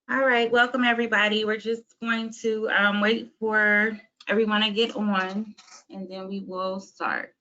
All right, welcome everybody. We're just going to wait for everyone to get on and then we will start.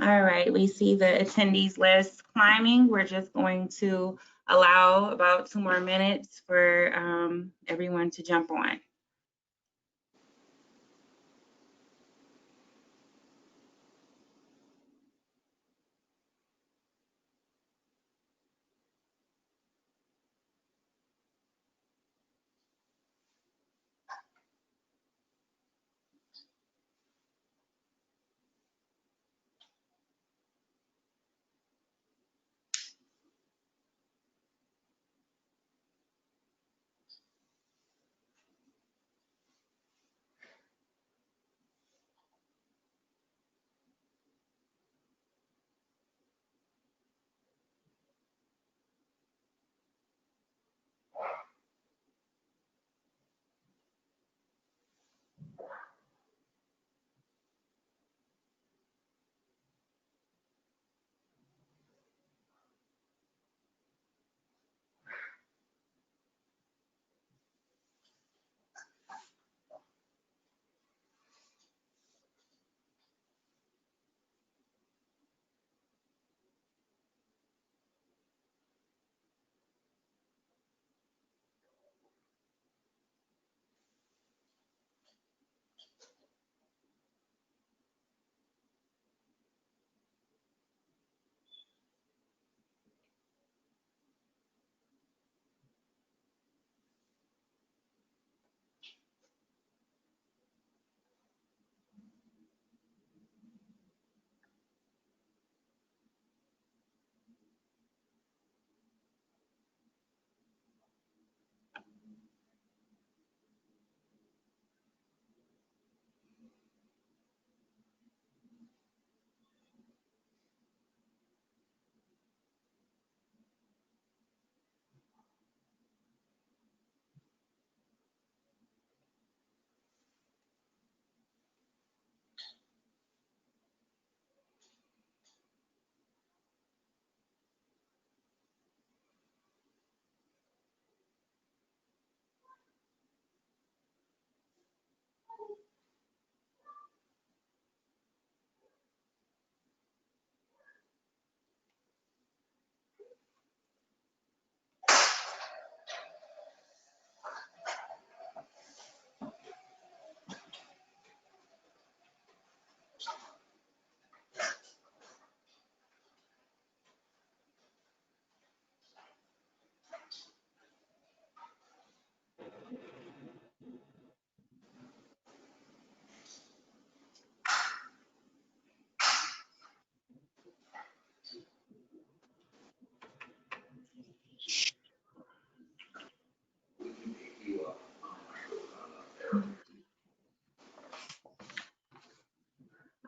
All right, we see the attendees list climbing. We're just going to allow about 2 more minutes for everyone to jump on.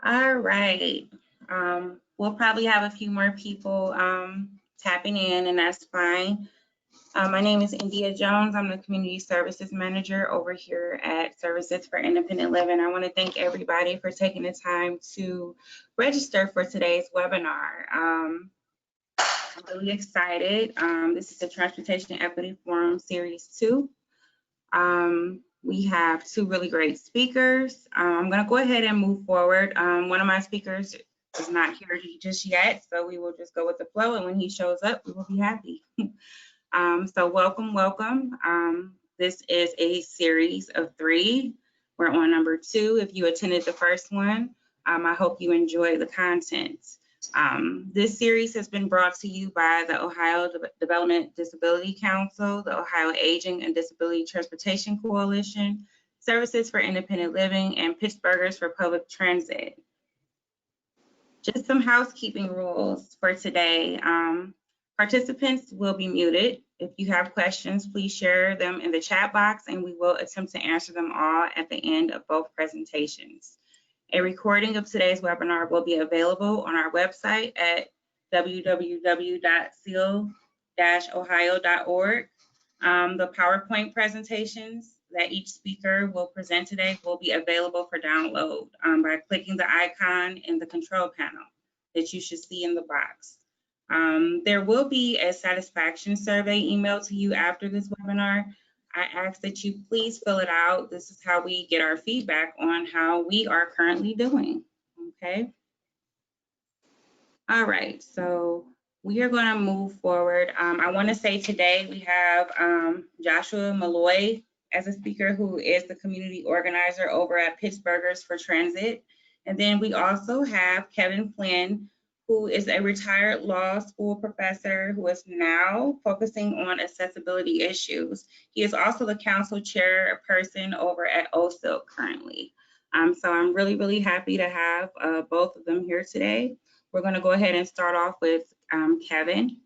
All right. We'll probably have a few more people tapping in, and that's fine. My name is India Jones. I'm the Community Services Manager over here at Services for Independent Living. I want to thank everybody for taking the time to register for today's webinar. I'm really excited. This is the Transportation Equity Forum Series 2. We have two really great speakers. I'm going to go ahead and move forward. One of my speakers is not here just yet, so we will just go with the flow, and when he shows up, we will be happy. So welcome. This is a series of 3. We're on number 2. If you attended the first one, I hope you enjoy the content. This series has been brought to you by the Ohio Development Disability Council, the Ohio Aging and Disability Transportation Coalition, Services for Independent Living, and Pittsburghers for Public Transit. Just some housekeeping rules for today. Participants will be muted. If you have questions, please share them in the chat box, and we will attempt to answer them all at the end of both presentations. A recording of today's webinar will be available on our website at www.seal-ohio.org. The PowerPoint presentations that each speaker will present today will be available for download by clicking the icon in the control panel that you should see in the box. There will be a satisfaction survey emailed to you after this webinar. I ask that you please fill it out. This is how we get our feedback on how we are currently doing, okay? All right, so we are gonna move forward. I wanna say today we have Joshua Malloy as a speaker, who is the community organizer over at Pittsburghers for Transit. And then we also have Kevin Flynn, who is a retired law school professor who is now focusing on accessibility issues. He is also the council chairperson over at OSILC currently. So I'm really happy to have both of them here today. We're gonna go ahead and start off with Kevin.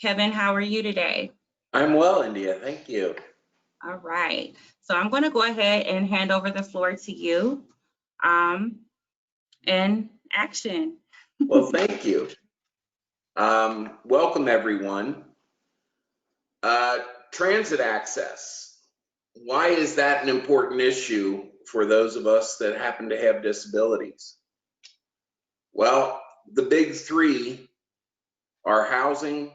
Kevin, how are you today? I'm well, India, thank you. All right, so I'm gonna go ahead and hand over the floor to you. And action. Well, thank you. Welcome, everyone. Transit access. Why is that an important issue for those of us that happen to have disabilities? Well, the big 3 are housing,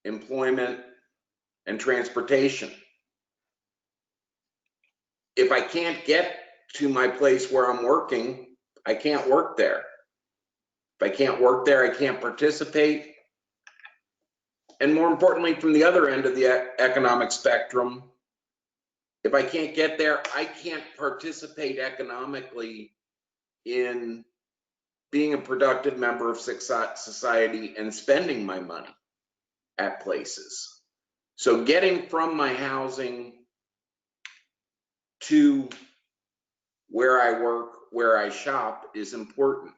employment, and transportation. If I can't get to my place where I'm working, I can't work there. If I can't work there, I can't participate. And more importantly, from the other end of the economic spectrum, if I can't get there, I can't participate economically in being a productive member of society and spending my money at places. So getting from my housing to where I work, where I shop is important.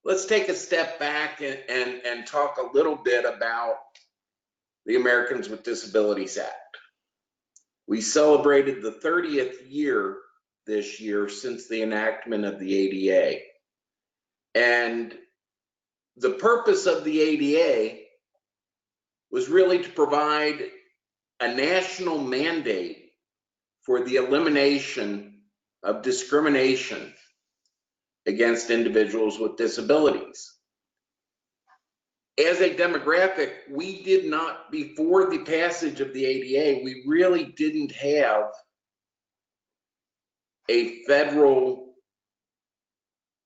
Let's take a step back and talk a little bit about the Americans with Disabilities Act. We celebrated the 30th year this year since the enactment of the ADA. And the purpose of the ADA was really to provide a national mandate for the elimination of discrimination against individuals with disabilities. As a demographic, we did not, before the passage of the ADA, we really didn't have a federal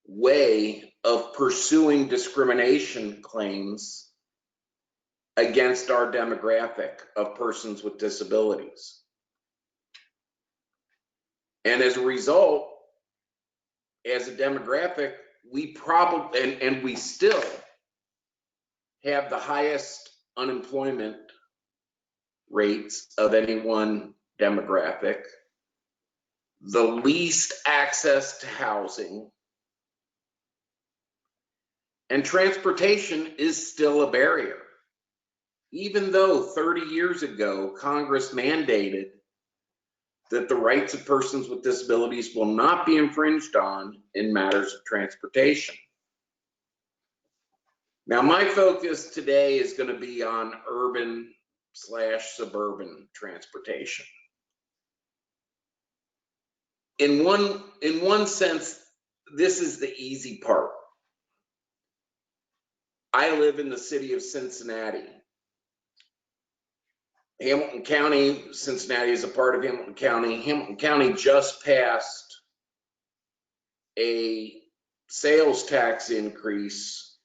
way of pursuing discrimination claims against our demographic of persons with disabilities. And as a result, as a demographic, we probably, and we still have the highest unemployment rates of any one demographic, the least access to housing, and transportation is still a barrier. Even though 30 years ago, Congress mandated that the rights of persons with disabilities will not be infringed on in matters of transportation. Now, my focus today is going to be on urban/suburban transportation. In one sense, this is the easy part. I live in the city of Cincinnati. Hamilton County, Cincinnati is a part of Hamilton County. Hamilton County just passed a sales tax increase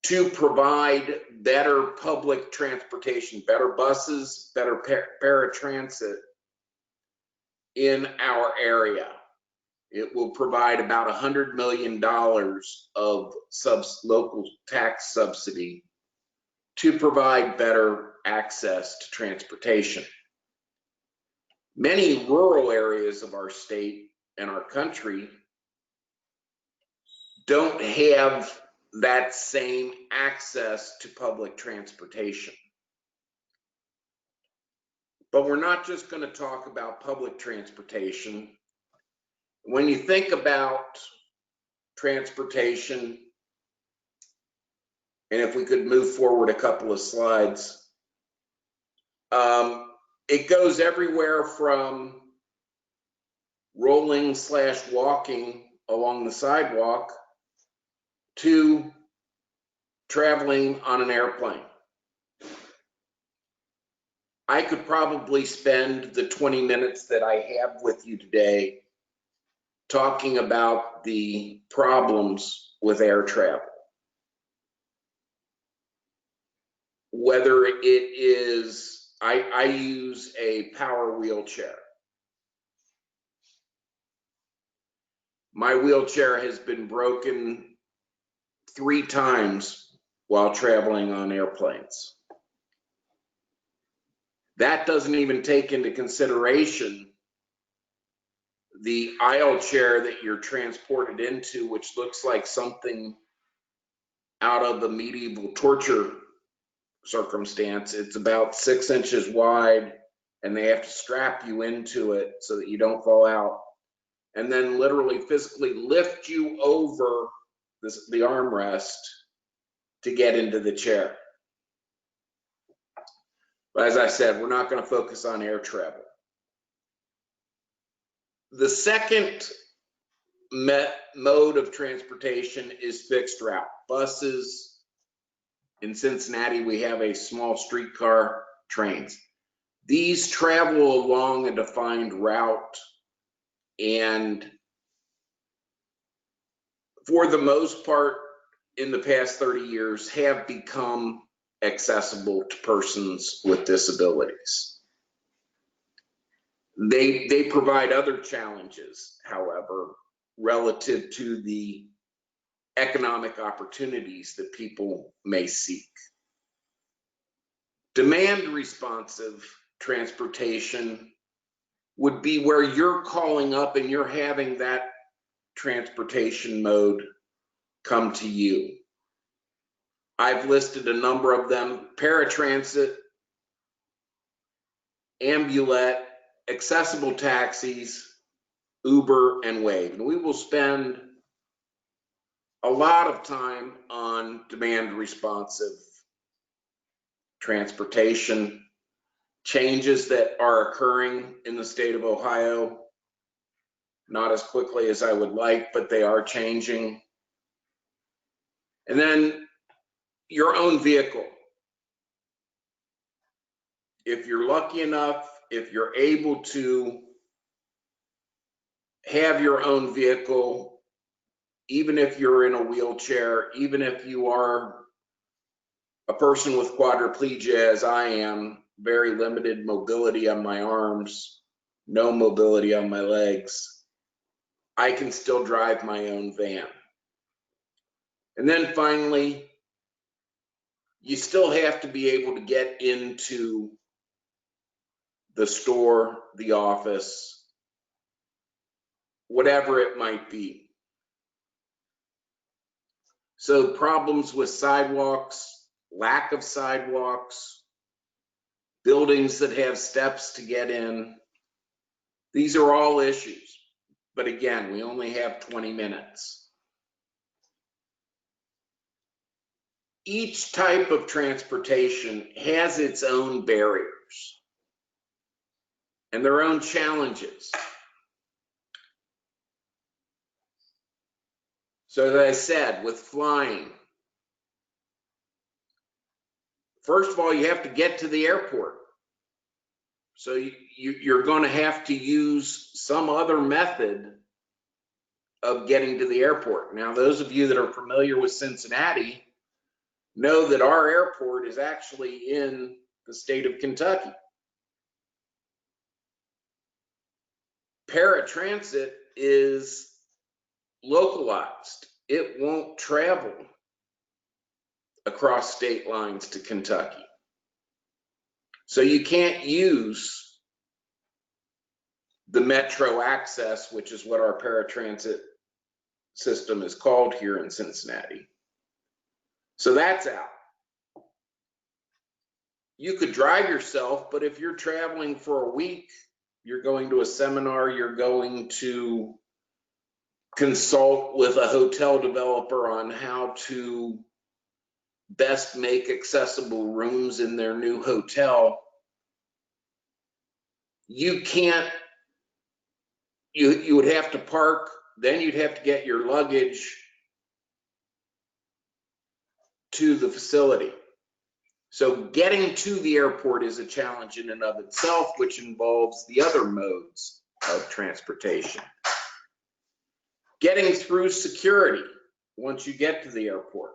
to provide better public transportation, better buses, better paratransit in our area. It will provide about $100 million of local tax subsidy to provide better access to transportation. Many rural areas of our state and our country don't have that same access to public transportation. But we're not just going to talk about public transportation. When you think about transportation, and if we could move forward a couple of slides, it goes everywhere from rolling/walking along the sidewalk to traveling on an airplane. I could probably spend the 20 minutes that I have with you today talking about the problems with air travel. Whether it is, I use a power wheelchair. My wheelchair has been broken 3 times while traveling on airplanes. That doesn't even take into consideration the aisle chair that you're transported into, which looks like something out of a medieval torture circumstance. It's about 6 inches wide, and they have to strap you into it so that you don't fall out, and then literally physically lift you over the armrest to get into the chair. But as I said, we're not going to focus on air travel. The second mode of transportation is fixed route. Buses. In Cincinnati, we have a small streetcar, trains. These travel along a defined route, and for the most part, in the past 30 years, have become accessible to persons with disabilities. They provide other challenges, however, relative to the economic opportunities that people may seek. Demand responsive transportation would be where you're calling up and you're having that transportation mode come to you. I've listed a number of them: paratransit, ambulette, accessible taxis, Uber, and Wave. And we will spend a lot of time on demand responsive transportation, changes that are occurring in the state of Ohio, not as quickly as I would like, but they are changing. And then your own vehicle. If you're lucky enough, if you're able to have your own vehicle, even if you're in a wheelchair, even if you are a person with quadriplegia, as I am, very limited mobility on my arms, no mobility on my legs, I can still drive my own van. And then finally, you still have to be able to get into the store, the office, whatever it might be. So problems with sidewalks, lack of sidewalks, buildings that have steps to get in, These are all issues. But again, we only have 20 minutes. Each type of transportation has its own barriers and their own challenges. So as I said, with flying, first of all, you have to get to the airport. So you're going to have to use some other method of getting to the airport. Now, those of you that are familiar with Cincinnati know that our airport is actually in the state of Kentucky. Paratransit is localized. It won't travel across state lines to Kentucky. So you can't use the metro access, which is what our paratransit system is called here in Cincinnati. So that's out. You could drive yourself, but if you're traveling for a week, you're going to a seminar, you're going to consult with a hotel developer on how to best make accessible rooms in their new hotel, you can't, you would have to park, then you'd have to get your luggage to the facility. So getting to the airport is a challenge in and of itself, which involves the other modes of transportation. Getting through security once you get to the airport.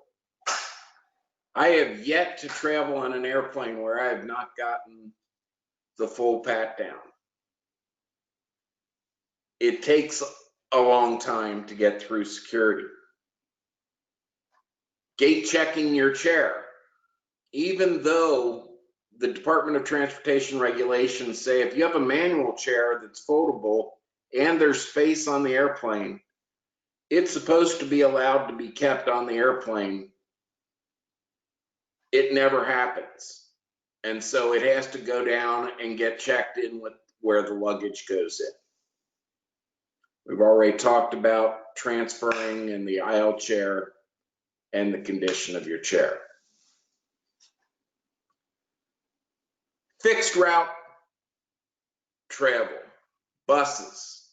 I have yet to travel on an airplane where I have not gotten the full pat down. It takes a long time to get through security. Gate checking your chair. Even though the Department of Transportation regulations say if you have a manual chair that's foldable and there's space on the airplane, it's supposed to be allowed to be kept on the airplane. It never happens. And so it has to go down and get checked in with where the luggage goes in. We've already talked about transferring and the aisle chair and the condition of your chair. Fixed route travel, buses.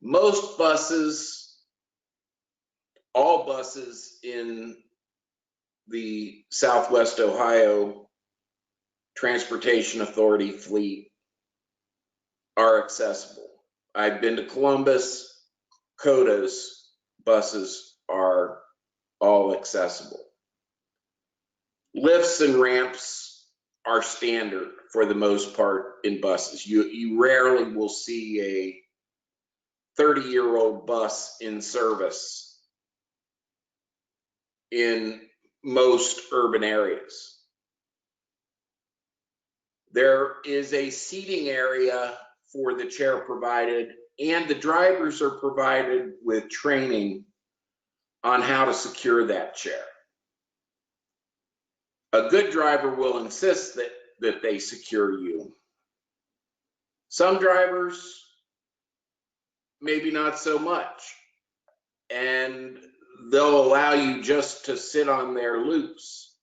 Most buses, all buses in the Southwest Ohio Transportation Authority fleet are accessible. I've been to Columbus. COTA's buses are all accessible. Lifts and ramps are standard for the most part in buses. You rarely will see a 30-year-old bus in service in most urban areas. There is a seating area for the chair provided, and the drivers are provided with training on how to secure that chair. A good driver will insist that they secure you. Some drivers, maybe not so much, and they'll allow you just to sit on there loose.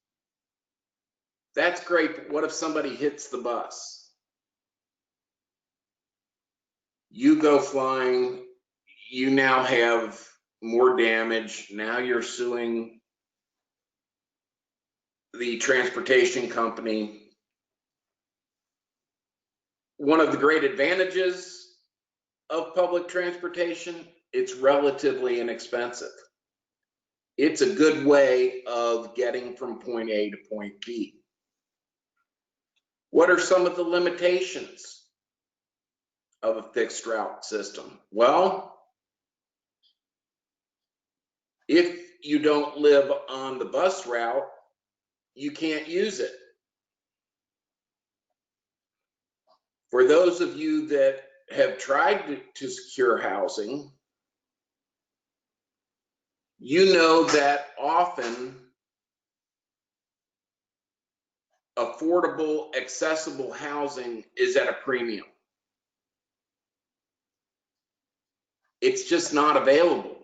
That's great, but what if somebody hits the bus? You go flying, you now have more damage. Now you're suing the transportation company. One of the great advantages of public transportation, it's relatively inexpensive. It's a good way of getting from point A to point B. What are some of the limitations of a fixed route system? Well, if you don't live on the bus route, you can't use it. For those of you that have tried to secure housing, you know that often affordable, accessible housing is at a premium. It's just not available.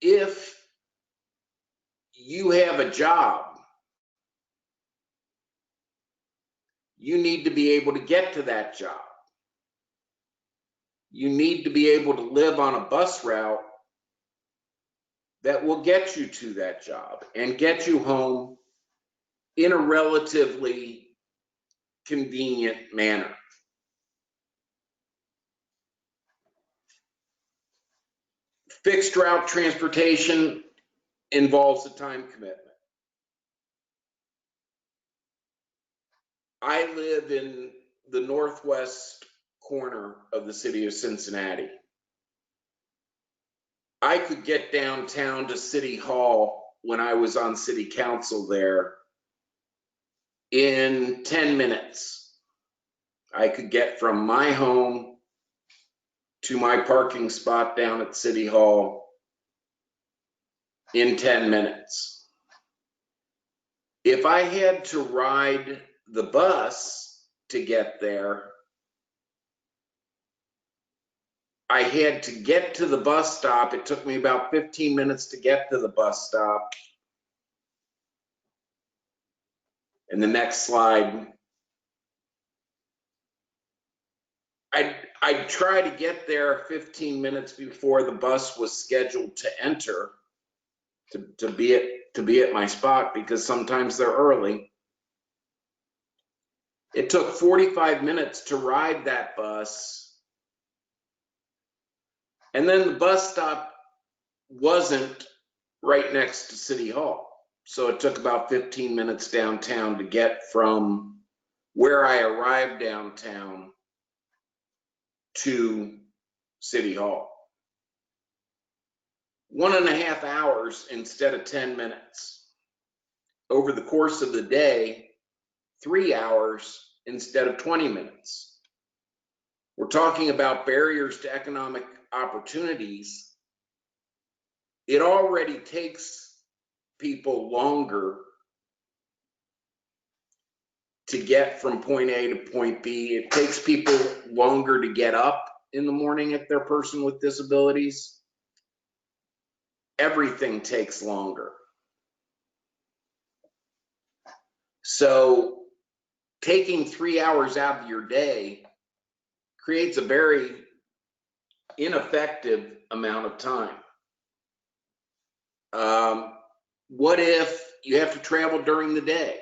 If you have a job, you need to be able to get to that job. You need to be able to live on a bus route that will get you to that job and get you home in a relatively convenient manner. Fixed route transportation involves a time commitment. I live in the northwest corner of the city of Cincinnati. I could get downtown to City Hall when I was on city council there in 10 minutes. I could get from my home to my parking spot down at City Hall in 10 minutes. If I had to ride the bus to get there, I had to get to the bus stop. It took me about 15 minutes to get to the bus stop. And the next slide, I'd try to get there 15 minutes before the bus was scheduled to enter to be at my spot, because sometimes they're early. It took 45 minutes to ride that bus. And then the bus stop wasn't right next to City Hall. So it took about 15 minutes downtown to get from where I arrived downtown to City Hall. 1.5 hours instead of 10 minutes. Over the course of the day, 3 hours instead of 20 minutes. We're talking about barriers to economic opportunities. It already takes people longer to get from point A to point B. It takes people longer to get up in the morning if they're a person with disabilities. Everything takes longer. So taking 3 hours out of your day creates a very ineffective amount of time. What if you have to travel during the day?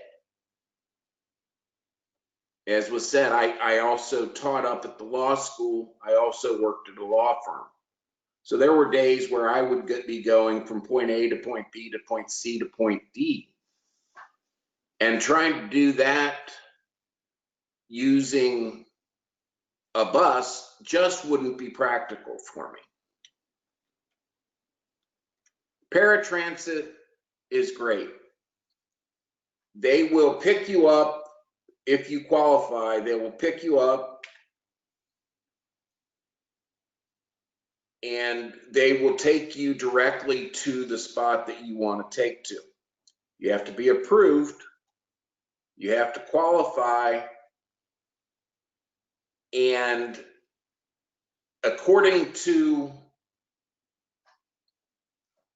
As was said, I also taught up at the law school. I also worked at a law firm. So there were days where I would be going from point A to point B to point C to point D. And trying to do that using a bus just wouldn't be practical for me. Paratransit is great. They will pick you up if you qualify. They will pick you up and they will take you directly to the spot that you want to take to. You have to be approved. You have to qualify. And according to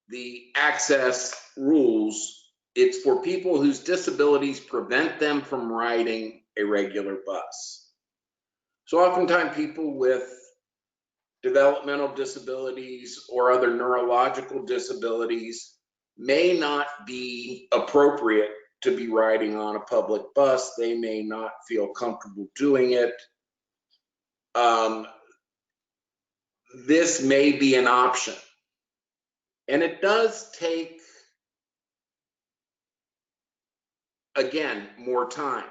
the access rules, it's for people whose disabilities prevent them from riding a regular bus. So oftentimes people with developmental disabilities or other neurological disabilities may not be appropriate to be riding on a public bus. They may not feel comfortable doing it. This may be an option. And it does take, again, more time.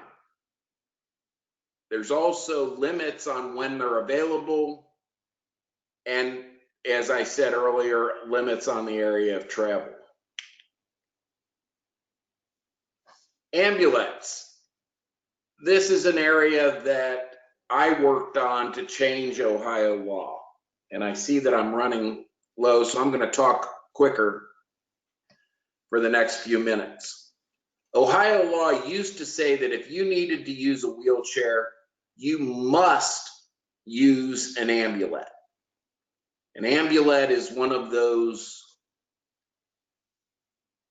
There's also limits on when they're available. And as I said earlier, limits on the area of travel. Ambulance. This is an area that I worked on to change Ohio law. And I see that I'm running low, so I'm going to talk quicker for the next few minutes. Ohio law used to say that if you needed to use a wheelchair, you must use an amulet. An amulet is one of those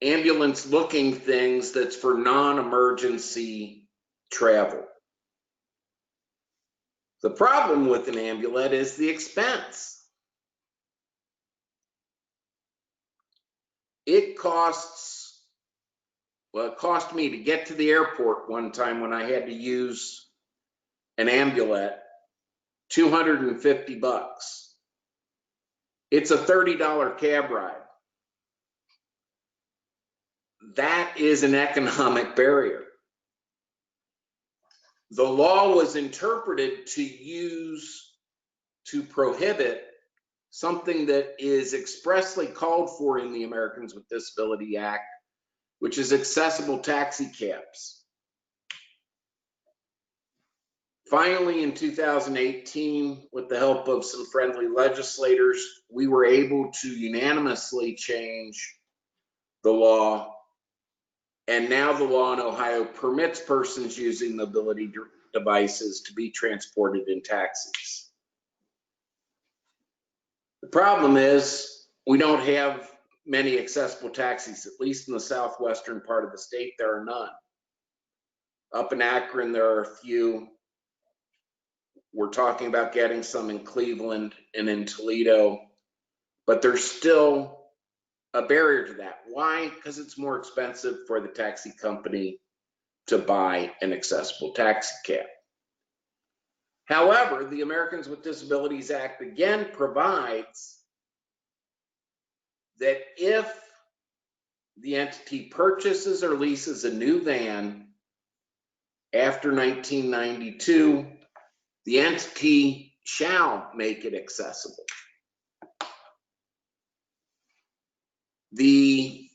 ambulance-looking things that's for non-emergency travel. The problem with an amulet is the expense. It costs, well, it cost me to get to the airport one time when I had to use an amulet, $250. It's a $30 cab ride. That is an economic barrier. The law was interpreted to prohibit something that is expressly called for in the Americans with Disabilities Act, which is accessible taxi cabs. Finally, in 2018, with the help of some friendly legislators, we were able to unanimously change the law. And now the law in Ohio permits persons using mobility devices to be transported in taxis. The problem is we don't have many accessible taxis, at least in the southwestern part of the state, there are none. Up in Akron, there are a few. We're talking about getting some in Cleveland and in Toledo, but there's still a barrier to that. Why? Because it's more expensive for the taxi company to buy an accessible taxi cab. However, the Americans with Disabilities Act again provides that if the entity purchases or leases a new van after 1992, the entity shall make it accessible. The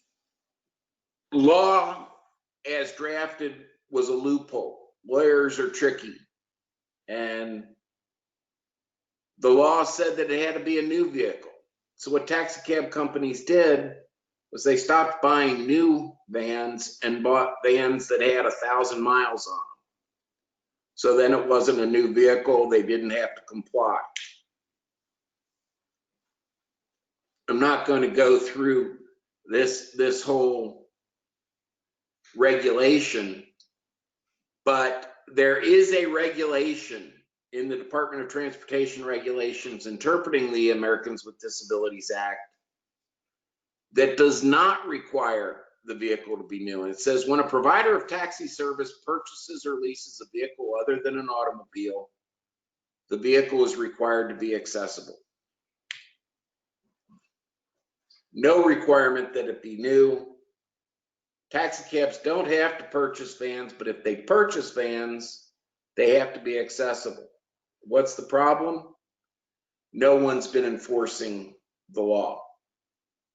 law as drafted was a loophole. Lawyers are tricky. And the law said that it had to be a new vehicle. So what taxi cab companies did was they stopped buying new vans and bought vans that had 1,000 miles on them. So then it wasn't a new vehicle, they didn't have to comply. I'm not going to go through this whole regulation, but there is a regulation in the Department of Transportation regulations interpreting the Americans with Disabilities Act that does not require the vehicle to be new. And it says when a provider of taxi service purchases or leases a vehicle other than an automobile, the vehicle is required to be accessible. No requirement that it be new. Taxi cabs don't have to purchase vans, but if they purchase vans, they have to be accessible. What's the problem? No one's been enforcing the law.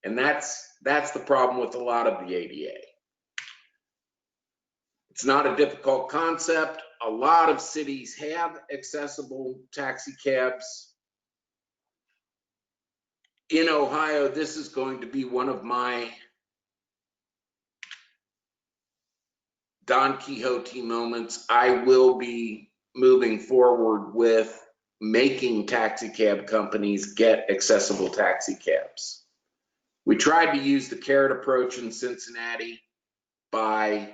And that's the problem with a lot of the ADA. It's not a difficult concept. A lot of cities have accessible taxi cabs. In Ohio, this is going to be one of my Don Quixote moments. I will be moving forward with making taxi cab companies get accessible taxi cabs. We tried to use the carrot approach in Cincinnati by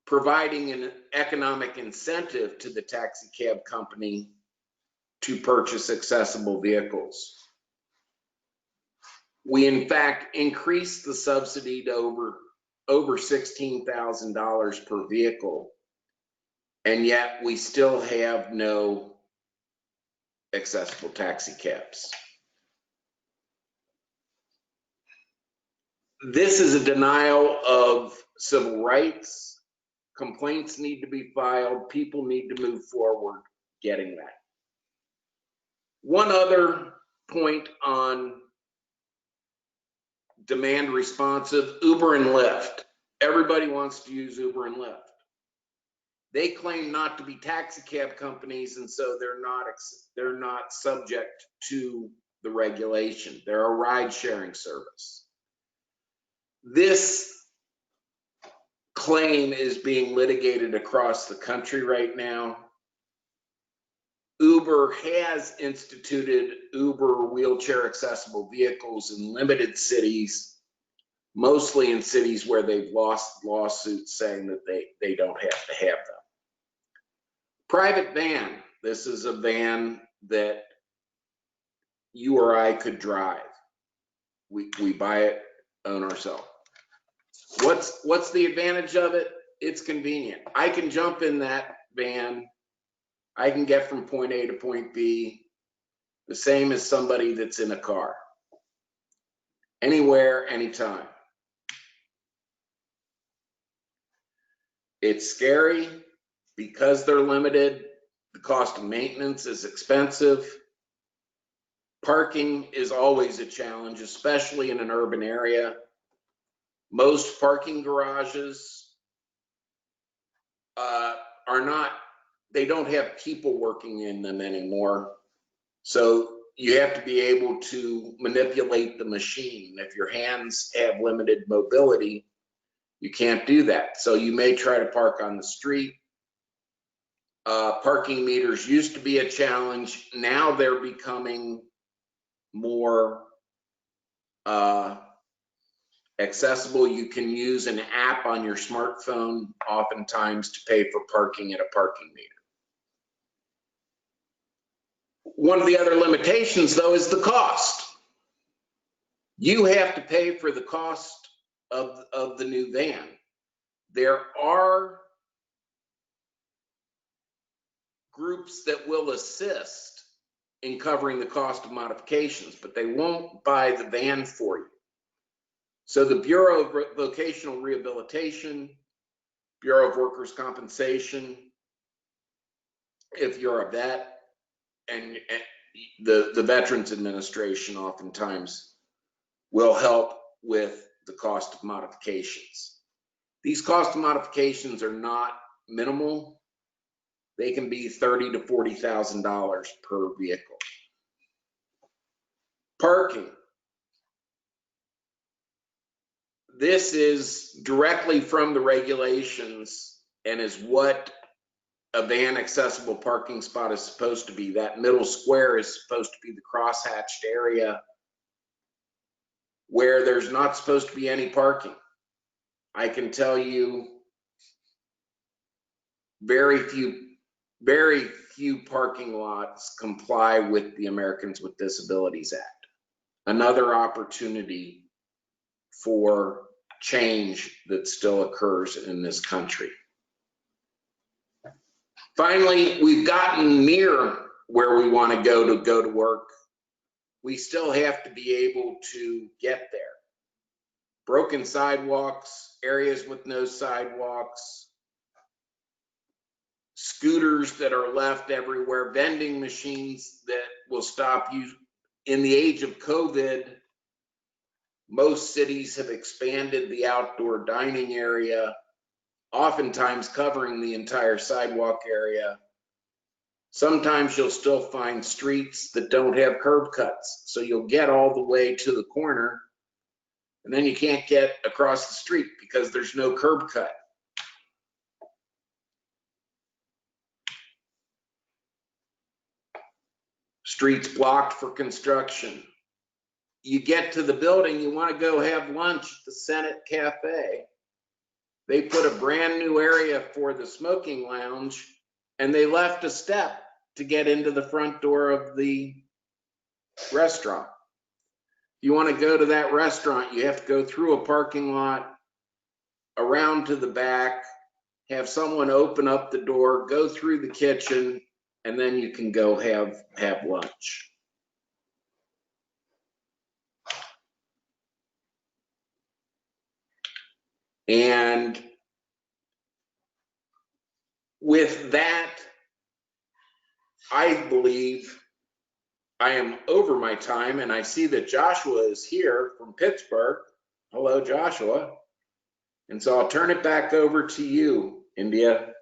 providing an economic incentive to the taxi cab company to purchase accessible vehicles. We in fact increased the subsidy to over $16,000 per vehicle, and yet we still have no accessible taxi cabs. This is a denial of civil rights. Complaints need to be filed. People need to move forward getting that. One other point on demand responsive, Uber and Lyft. Everybody wants to use Uber and Lyft. They claim not to be taxi cab companies, and so they're not subject to the regulation. They're a ride sharing service. This claim is being litigated across the country right now. Uber has instituted Uber wheelchair accessible vehicles in limited cities, mostly in cities where they've lost lawsuits saying that they don't have to have them. Private van. This is a van that you or I could drive. We buy it, own ourselves. What's the advantage of it? It's convenient. I can jump in that van. I can get from point A to point B the same as somebody that's in a car. Anywhere, anytime. It's scary because they're limited. The cost of maintenance is expensive. Parking is always a challenge, especially in an urban area. Most parking garages they don't have people working in them anymore. So you have to be able to manipulate the machine. If your hands have limited mobility, you can't do that. So you may try to park on the street. Parking meters used to be a challenge. Now they're becoming more accessible. You can use an app on your smartphone oftentimes to pay for parking at a parking meter. One of the other limitations, though, is the cost. You have to pay for the cost of the new van. There are groups that will assist in covering the cost of modifications, but they won't buy the van for you. So the Bureau of Vocational Rehabilitation, Bureau of Workers' Compensation, if you're a vet, and the Veterans Administration oftentimes will help with the cost of modifications. These cost of modifications are not minimal. They can be $30,000 to $40,000 per vehicle. Parking. This is directly from the regulations and is what a van accessible parking spot is supposed to be. That middle square is supposed to be the crosshatched area where there's not supposed to be any parking. I can tell you very few parking lots comply with the Americans with Disabilities Act. Another opportunity for change that still occurs in this country. Finally, we've gotten near where we want to go to work. We still have to be able to get there. Broken sidewalks, areas with no sidewalks, scooters that are left everywhere, vending machines that will stop you. In the age of COVID, most cities have expanded the outdoor dining area, oftentimes covering the entire sidewalk area. Sometimes you'll still find streets that don't have curb cuts. So you'll get all the way to the corner and then you can't get across the street because there's no curb cut. Streets blocked for construction. You get to the building, you want to go have lunch at the Senate Cafe. They put a brand new area for the smoking lounge and they left a step to get into the front door of the restaurant. If you want to go to that restaurant, you have to go through a parking lot, around to the back, have someone open up the door, go through the kitchen, and then you can go have lunch. And with that, I believe I am over my time, and I see that Joshua is here from Pittsburgh. Hello, Joshua. And so I'll turn it back over to you, India.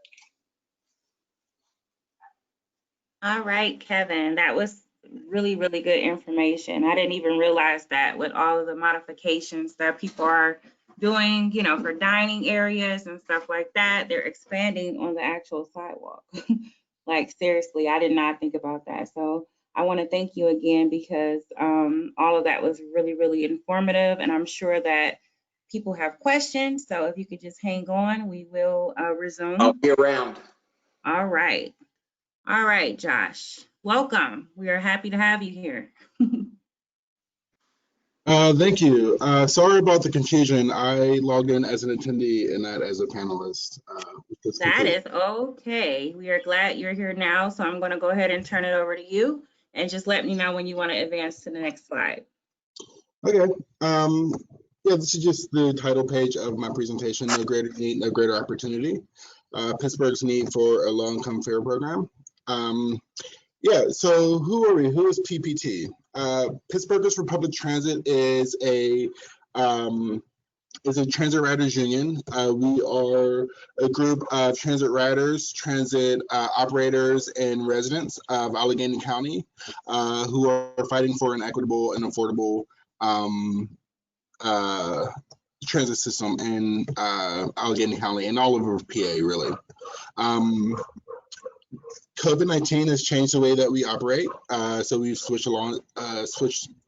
All right, Kevin, that was really, really good information. I didn't even realize that with all of the modifications that people are doing, you know, for dining areas and stuff like that, they're expanding on the actual sidewalk. Like seriously, I did not think about that. So I want to thank you again because all of that was really, really informative, and I'm sure that people have questions. So if you could just hang on, we will resume. I'll be around. All right. All right, Josh. Welcome. We are happy to have you here. Thank you. Sorry about the confusion. I logged in as an attendee and not as a panelist. That is okay. We are glad you're here now. So I'm going to go ahead and turn it over to you and just let me know when you want to advance to the next slide. Okay. Yeah, this is just the title page of my presentation, No Greater Need, No Greater Opportunity, Pittsburgh's Need for a Low-Income Fair Program. Yeah, so who are we? Who is PPT? Pittsburghers for Public Transit is a transit riders union. We are a group of transit riders, transit operators, and residents of Allegheny County who are fighting for an equitable and affordable transit system in Allegheny County and all over PA, really. COVID-19 has changed the way that we operate, so we've switched,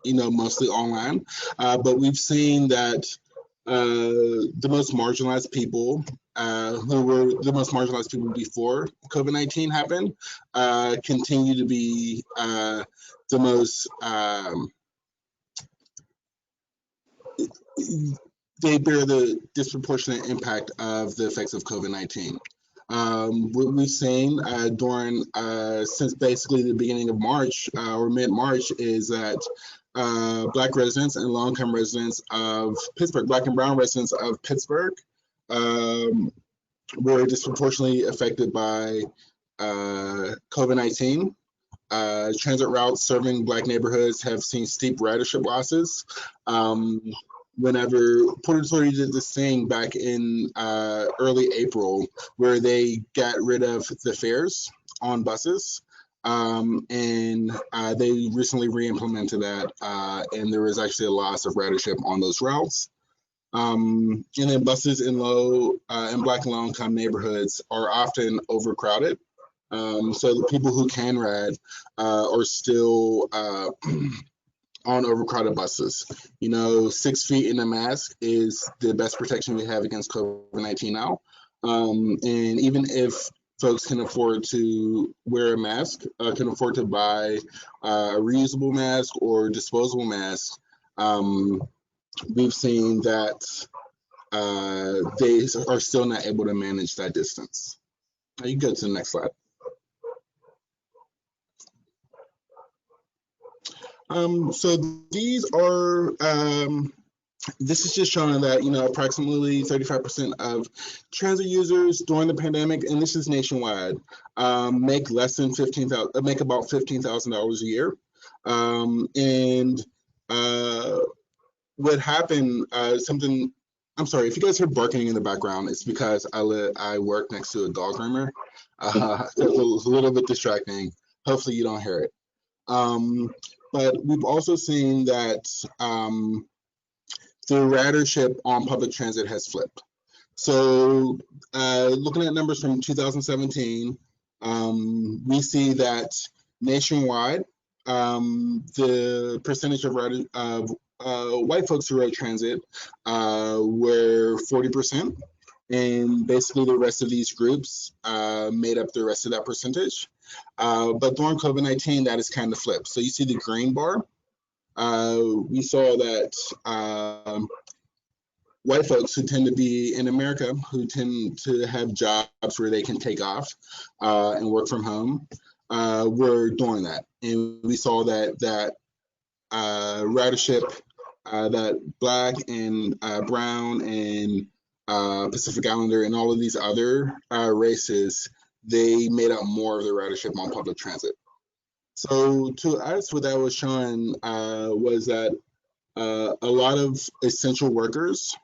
mostly online. But we've seen that the most marginalized people, who were the most marginalized people before COVID-19 happened, continue to be the most. They bear the disproportionate impact of the effects of COVID-19. What we've seen since basically the beginning of March or mid-March is that Black residents and long-term residents of Pittsburgh, Black and brown residents of Pittsburgh, were disproportionately affected by COVID-19. Transit routes serving Black neighborhoods have seen steep ridership losses. Whenever Port Authority did this thing back in early April, where they got rid of the fares on buses, and they recently re-implemented that, and there was actually a loss of ridership on those routes. And then buses in Black and low-income neighborhoods are often overcrowded. So the people who can ride are still on overcrowded buses. 6 feet in a mask is the best protection we have against COVID-19 now. And even if folks can afford to wear a mask, can afford to buy a reusable mask or disposable mask, we've seen that they are still not able to manage that distance. You can go to the next slide. So these are, this is just showing that, approximately 35% of transit users during the pandemic, and this is nationwide, make about $15,000 a year. And what happened, I'm sorry, if you guys hear barking in the background, it's because I work next to a dog groomer. So it's a little bit distracting. Hopefully you don't hear it. But we've also seen that the ridership on public transit has flipped. So looking at numbers from 2017, we see that nationwide, the percentage of white folks who rode transit were 40%. And basically the rest of these groups made up the rest of that percentage. But during COVID-19, that is kind of flipped. So you see the green bar. We saw that white folks who tend to be in America, who tend to have jobs where they can take off and work from home, were doing that. And we saw that ridership, that Black and brown and Pacific Islander and all of these other races, they made up more of the ridership on public transit. So to us, what that was showing was that a lot of essential workers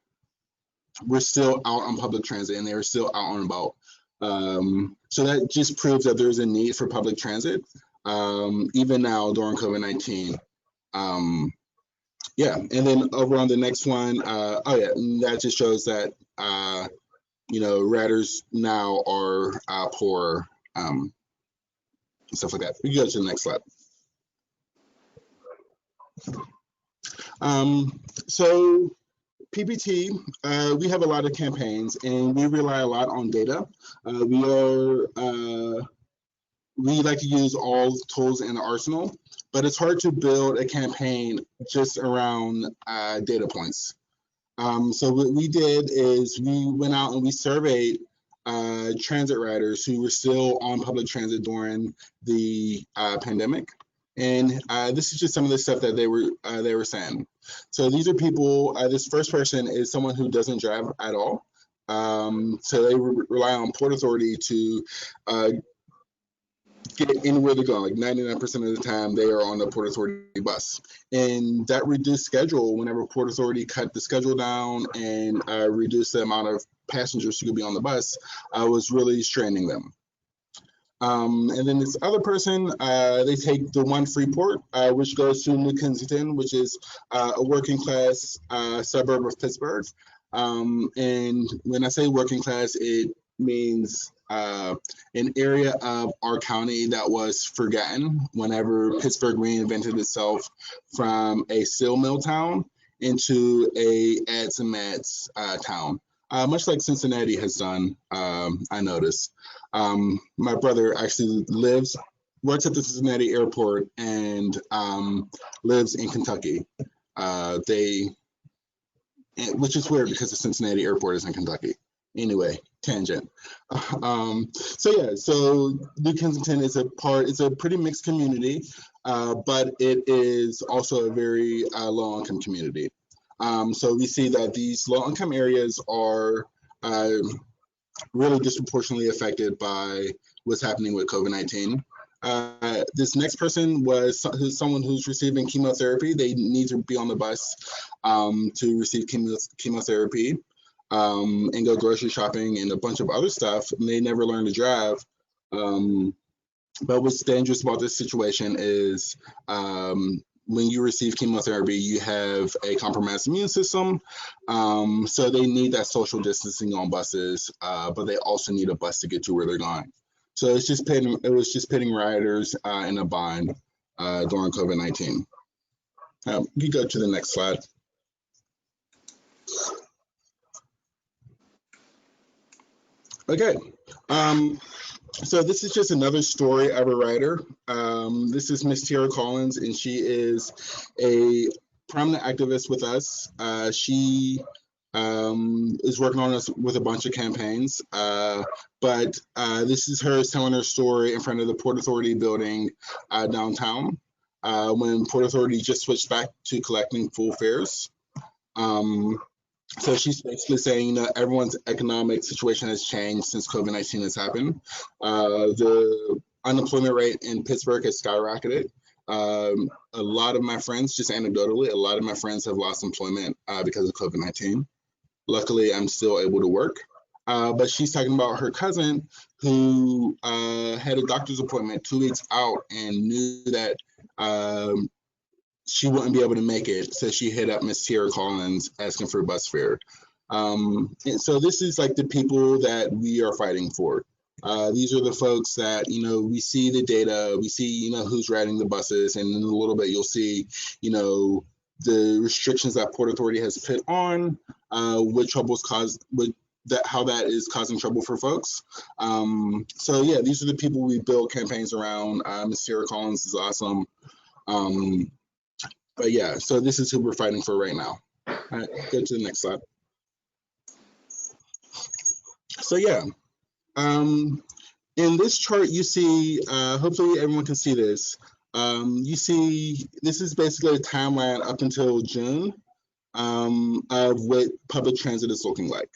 were still out on public transit and they were still out and about. So that just proves that there's a need for public transit, even now during COVID-19. Yeah, and then over on the next one, that just shows that riders now are poorer. stuff like that. We can go to the next slide. So PPT, we have a lot of campaigns and we rely a lot on data. We like to use all tools in the arsenal, but it's hard to build a campaign just around data points. So what we did is we went out and we surveyed transit riders who were still on public transit during the pandemic. And this is just some of the stuff that they were saying. So these are people, this first person is someone who doesn't drive at all. So they rely on Port Authority to get anywhere they go. Like 99% of the time they are on the Port Authority bus. And that reduced schedule, whenever Port Authority cut the schedule down and reduced the amount of passengers who could be on the bus, was really straining them. And then this other person, they take the one Freeport, which goes to New Kensington, which is a working class suburb of Pittsburgh. And when I say working class, it means an area of our county that was forgotten whenever Pittsburgh reinvented itself from a steel mill town into a ads and mats town. Much like Cincinnati has done, I noticed. My brother actually works at the Cincinnati airport and lives in Kentucky. Which is weird because the Cincinnati airport is in Kentucky. Anyway, tangent. So New Kensington is it's a pretty mixed community, but it is also a very low-income community. So we see that these low-income areas are really disproportionately affected by what's happening with COVID-19. This next person was someone who's receiving chemotherapy. They need to be on the bus to receive chemotherapy and go grocery shopping and a bunch of other stuff. And they never learned to drive. But what's dangerous about this situation is when you receive chemotherapy, you have a compromised immune system. So they need that social distancing on buses, but they also need a bus to get to where they're going. So it was just pitting riders in a bind during COVID-19. You go to the next slide. Okay. So this is just another story of a rider. This is Miss Tara Collins, and she is a prominent activist with us. She is working on us with a bunch of campaigns, but this is her telling her story in front of the Port Authority building downtown when Port Authority just switched back to collecting full fares. So she's basically saying, everyone's economic situation has changed since COVID-19 has happened. The unemployment rate in Pittsburgh has skyrocketed. A lot of my friends, just anecdotally, a lot of my friends have lost employment because of COVID-19. Luckily, I'm still able to work. But she's talking about her cousin who had a doctor's appointment 2 weeks out and knew that she wouldn't be able to make it. So she hit up Miss Tara Collins asking for bus fare. And so this is like the people that we are fighting for. These are the folks that, we see the data, we see, who's riding the buses, and in a little bit you'll see, the restrictions that Port Authority has put on, how that is causing trouble for folks. So yeah, these are the people we build campaigns around. Ms. Tara Collins is awesome. But yeah, so this is who we're fighting for right now. All right, go to the next slide. So yeah, in this chart you see, hopefully everyone can see this. You see, this is basically a timeline up until June of what public transit is looking like.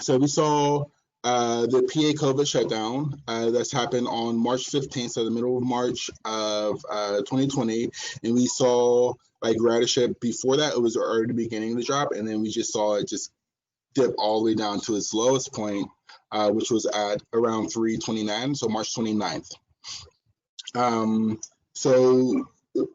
So we saw the PA COVID shutdown that's happened on March 15th, so the middle of March of 2020, and we saw like ridership before that. It was already beginning to drop, and then we just saw it just dip all the way down to its lowest point, which was at around 329, so March 29th. So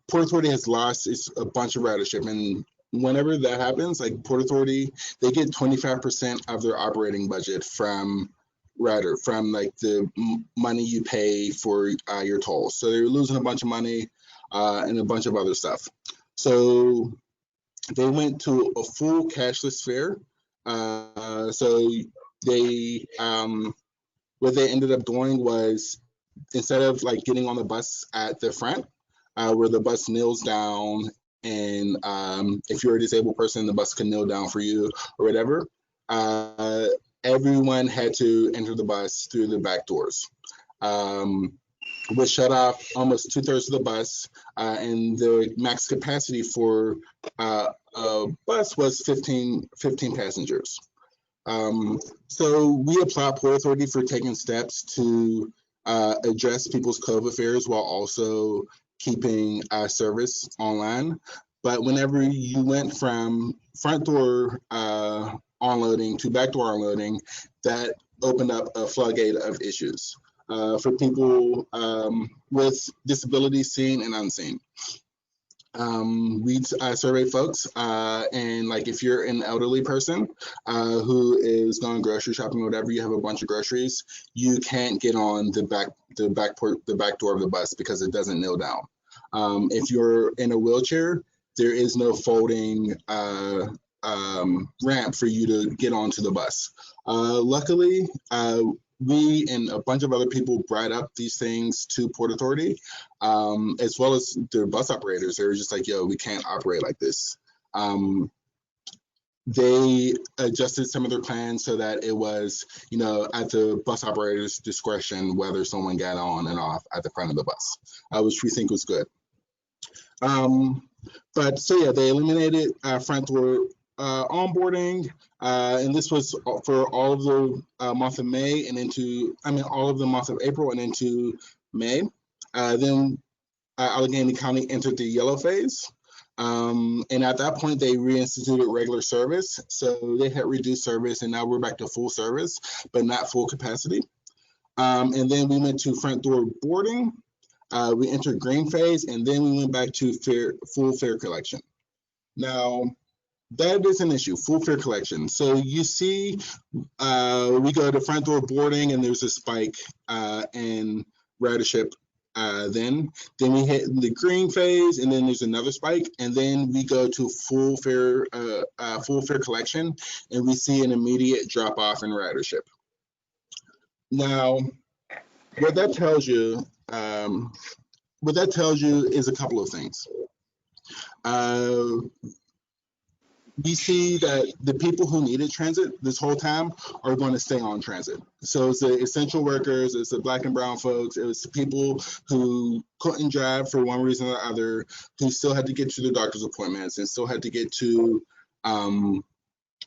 Port Authority has lost a bunch of ridership, and whenever that happens, like Port Authority, they get 25% of their operating budget from rider from like the money you pay for your tolls. So they're losing a bunch of money and a bunch of other stuff. So they went to a full cashless fare. So they what they ended up doing was, instead of like getting on the bus at the front, where the bus kneels down, and if you're a disabled person, the bus can kneel down for you or whatever, everyone had to enter the bus through the back doors, which shut off almost 2/3 of the bus, and the max capacity for a bus was 15 passengers. So we applaud Port Authority for taking steps to address people's COVID affairs while also keeping service online. But whenever you went from front door onloading to back door onloading, that opened up a floodgate of issues for people with disabilities, seen and unseen. We survey folks, and like if you're an elderly person who is going grocery shopping or whatever, you have a bunch of groceries, you can't get on the back door of the bus because it doesn't kneel down. If you're in a wheelchair, there is no folding ramp for you to get onto the bus. Luckily, we and a bunch of other people brought up these things to Port Authority, as well as their bus operators. They were just like, yo, we can't operate like this. They adjusted some of their plans so that it was, at the bus operator's discretion whether someone got on and off at the front of the bus, which we think was good. But so yeah, they eliminated front door onboarding, and this was for all of the month of May and all of the month of April and into May. Then Allegheny County entered the yellow phase, and at that point they reinstituted regular service. So they had reduced service, and now we're back to full service, but not full capacity. And then we went to front door boarding. We entered green phase, and then we went back to full fare collection. Now, that is an issue, full fare collection. So you see, we go to front door boarding, and there's a spike in ridership. Then we hit the green phase, and then there's another spike, and then we go to full fare collection, and we see an immediate drop off in ridership. Now, what that tells you is a couple of things. We see that the people who needed transit this whole time are going to stay on transit. So it's the essential workers, it's the Black and brown folks, it was the people who couldn't drive for one reason or the other, who still had to get to their doctor's appointments and still had to get to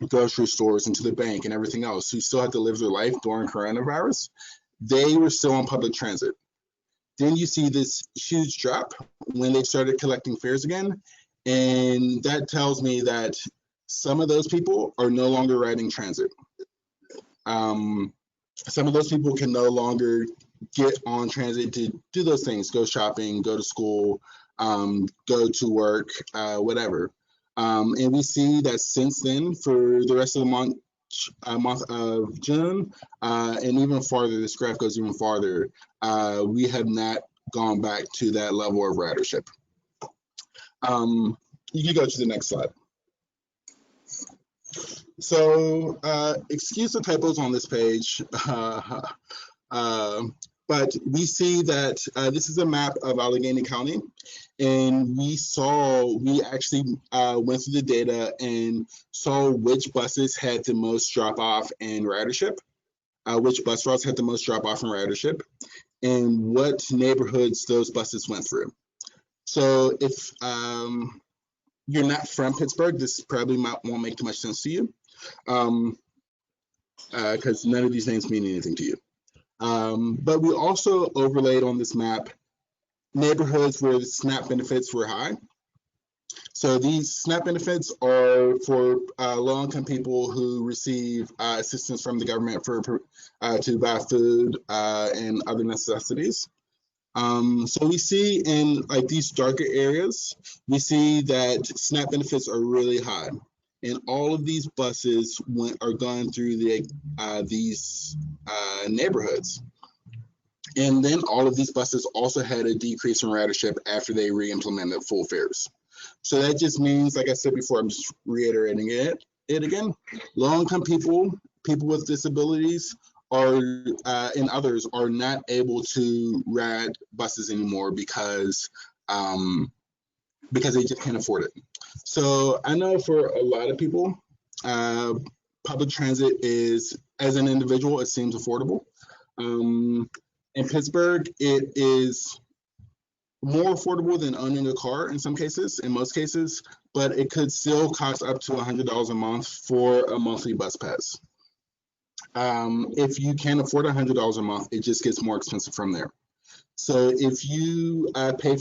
grocery stores and to the bank and everything else, who still had to live their life during coronavirus. They were still on public transit. Then you see this huge drop when they started collecting fares again. And that tells me that some of those people are no longer riding transit. Some of those people can no longer get on transit to do those things, go shopping, go to school, go to work, whatever. And we see that since then, for the rest of the month of June, and even farther, this graph goes even farther, we have not gone back to that level of ridership. You can go to the next slide. So excuse the typos on this page, but we see that this is a map of Allegheny County, and we actually went through the data and saw which buses had the most drop off in ridership, which bus routes had the most drop off in ridership, and what neighborhoods those buses went through. So if you're not from Pittsburgh, this probably won't make too much sense to you, because none of these names mean anything to you. But we also overlaid on this map neighborhoods where the SNAP benefits were high. So these SNAP benefits are for low-income people who receive assistance from the government to buy food and other necessities. So we see in like these darker areas, we see that SNAP benefits are really high. and all of these buses are going through these neighborhoods. And then all of these buses also had a decrease in ridership after they re-implemented full fares. So that just means, like I said before, I'm just reiterating it again, low-income people with disabilities and others are not able to ride buses anymore because they just can't afford it. So I know for a lot of people, public transit is, as an individual, it seems affordable. In Pittsburgh, it is more affordable than owning a car in some cases, in most cases, but it could still cost up to $100 a month for a monthly bus pass. If you can't afford $100 a month, it just gets more expensive from there. So if you pay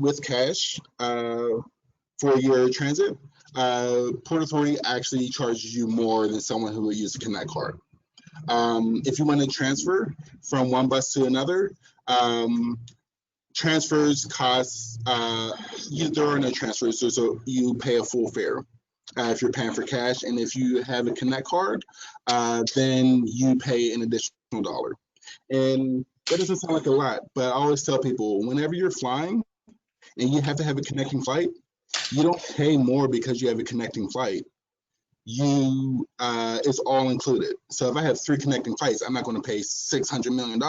with cash for your transit, Port Authority actually charges you more than someone who would use a Connect card. If you want to transfer from one bus to another, transfers cost, there are no transfers, so you pay a full fare if you're paying for cash. And if you have a Connect card, then you pay an additional $1. And that doesn't sound like a lot, but I always tell people, whenever you're flying and you have to have a connecting flight, you don't pay more because you have a connecting flight. It's all included. So if I have 3 connecting flights, I'm not going to pay $600 million.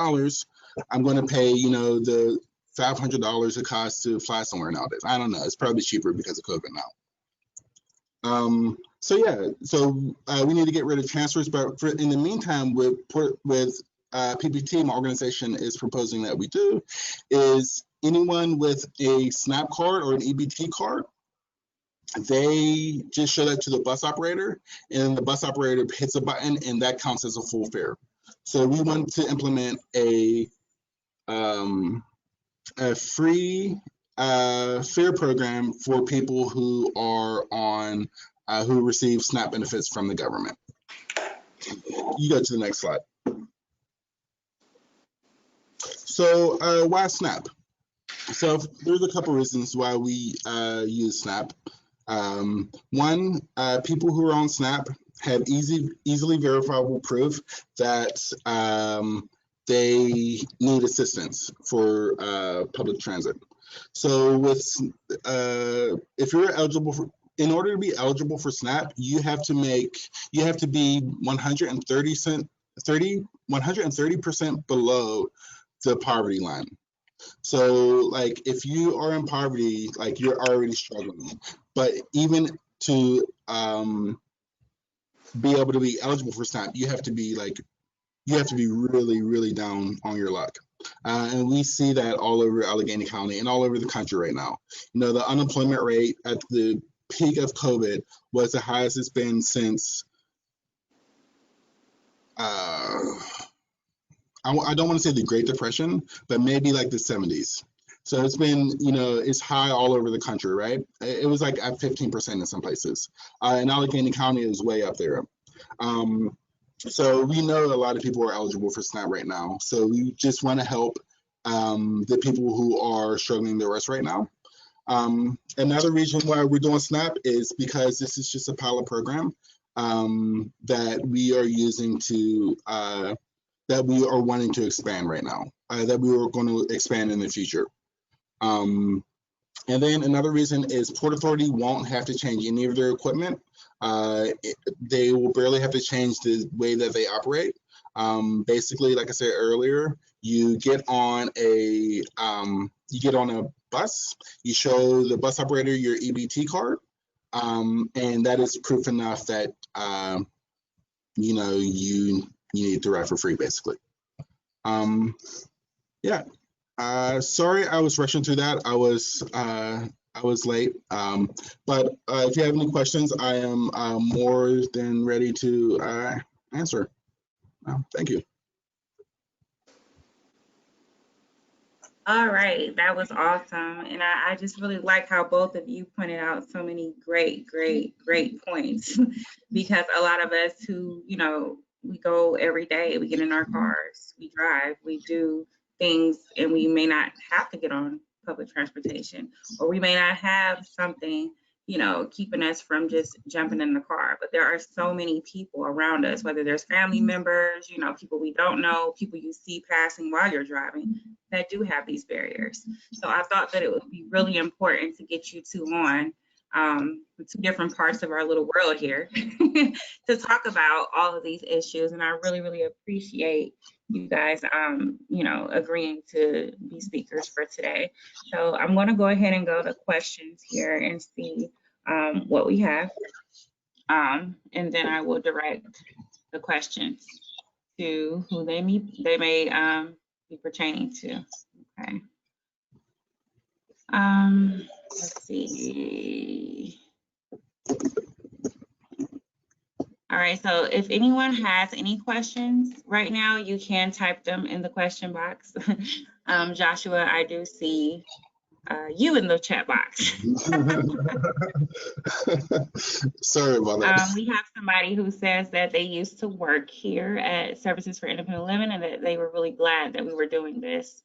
I'm going to pay, the $500 it costs to fly somewhere nowadays. I don't know. It's probably cheaper because of COVID now. We need to get rid of transfers, but in the meantime, with PPT, my organization is proposing that we do is anyone with a SNAP card or an EBT card, they just show that to the bus operator, and the bus operator hits a button, and that counts as a full fare. So we want to implement a free fare program for people who are on who receive SNAP benefits from the government. You go to the next slide. So why SNAP? So there's a couple reasons why we use SNAP. One, people who are on SNAP have easily verifiable proof that they need assistance for public transit. So if you're eligible in order to be eligible for SNAP, you have to be 130% below the poverty line. So like if you are in poverty, like you're already struggling. But even to be able to be eligible for SNAP, you have to be really, really down on your luck. And we see that all over Allegheny County and all over the country right now. The unemployment rate at the peak of COVID was the highest it's been since I don't want to say the Great Depression, but maybe like the 70s. So it's been, it's high all over the country, right? It was like at 15% in some places. In Allegheny County, it was way up there. So we know a lot of people are eligible for SNAP right now. So we just want to help the people who are struggling the rest right now. Another reason why we're doing SNAP is because this is just a pilot program that we are using to that we are wanting to expand right now, that we are going to expand in the future. And then another reason is Port Authority won't have to change any of their equipment. They will barely have to change the way that they operate. Basically, like I said earlier, you get on a bus, you show the bus operator your EBT card, and that is proof enough that you need to ride for free, basically. Sorry, I was rushing through that. I was late. But if you have any questions, I am more than ready to answer. Thank you. All right, that was awesome. And I just really like how both of you pointed out so many great points because a lot of us who, we go every day, we get in our cars, we drive, we do things, and we may not have to get on public transportation, or we may not have something, you know, keeping us from just jumping in the car. But there are so many people around us, whether there's family members, you know, people we don't know, people you see passing while you're driving, that do have these barriers. So I thought that it would be really important to get you two on, two different parts of our little world here to talk about all of these issues. And I really, really appreciate you guys, you know, agreeing to be speakers for today. So I'm going to go ahead and go to questions here and see what we have. And then I will direct the questions to who they may be pertaining to. Okay. Let's see. All right, so if anyone has any questions right now, you can type them in the question box. Joshua, I do see you in the chat box. Sorry about that. We have somebody who says that they used to work here at Services for Independent Living and that they were really glad that we were doing this.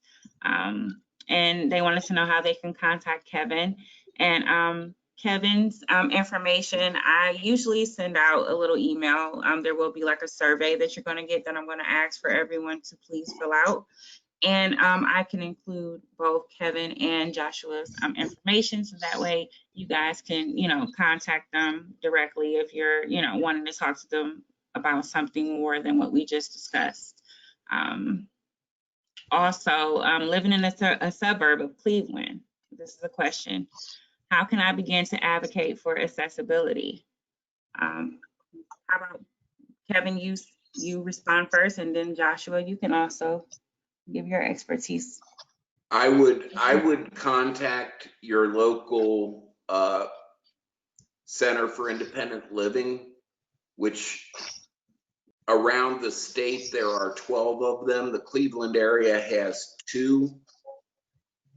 And they wanted to know how they can contact Kevin. And Kevin's information, I usually send out a little email. There will be like a survey that you're going to get that I'm going to ask for everyone to please fill out. And I can include both Kevin and Joshua's information, so that way you guys can, you know, contact them directly if you're, you know, wanting to talk to them about something more than what we just discussed. Also, living in a suburb of Cleveland, this is a question. How can I begin to advocate for accessibility? How about Kevin, you respond first, and then Joshua, you can also give your expertise. I would contact your local Center for Independent Living, which around the state there are 12 of them. The Cleveland area has 2,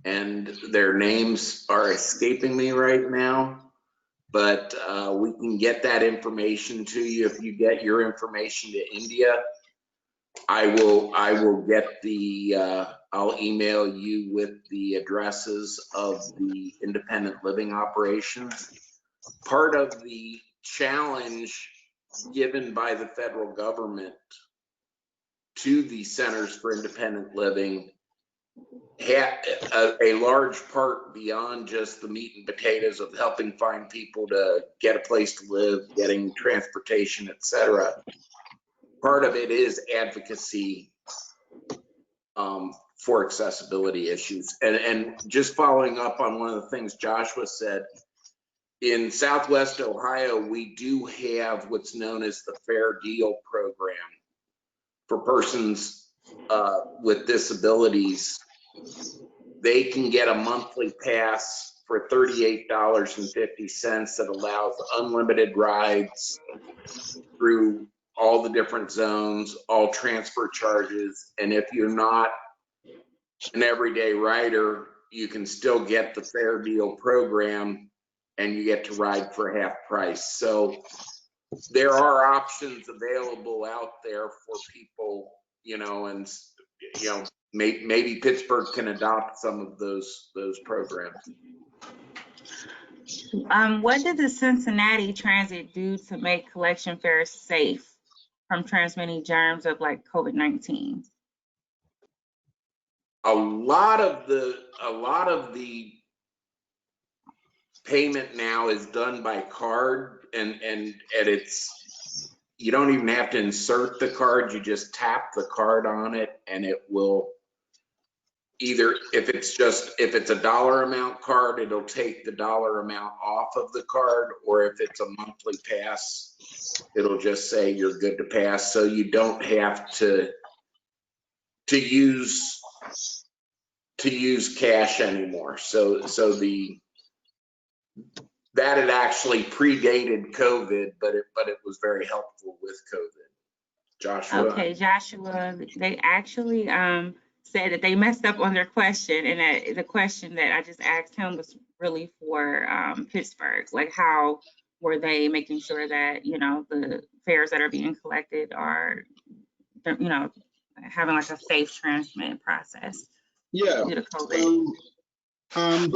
and their names are escaping me right now. But we can get that information to you. If you get your information to India, I will get the I'll email you with the addresses of the independent living operations. Part of the challenge given by the federal government to the Centers for Independent Living had a large part beyond just the meat and potatoes of helping find people to get a place to live, getting transportation, etc. Part of it is advocacy for accessibility issues. And just following up on one of the things Joshua said, in Southwest Ohio, we do have what's known as the Fair Deal program for persons with disabilities. They can get a monthly pass for $38.50 that allows unlimited rides through all the different zones, all transfer charges. And if you're not an everyday rider, you can still get the Fair Deal program and you get to ride for half price. So there are options available out there for people, you know, and, you know, maybe Pittsburgh can adopt some of those programs. What did the Cincinnati Transit do to make collection fares safe from transmitting germs of like COVID-19? A lot of the payment now is done by card, and it's, you don't even have to insert the card, you just tap the card on it and it will either, if it's a dollar amount card, it'll take the dollar amount off of the card, or if it's a monthly pass, it'll just say you're good to pass. So you don't have to use cash anymore. So that had actually predated COVID, but it was very helpful with COVID. Joshua. Okay, Joshua, they actually said that they messed up on their question, and that the question that I just asked him was really for Pittsburgh. Like, how were they making sure that, you know, the fares that are being collected are, you know, having like a safe transmit process Yeah. due to COVID? In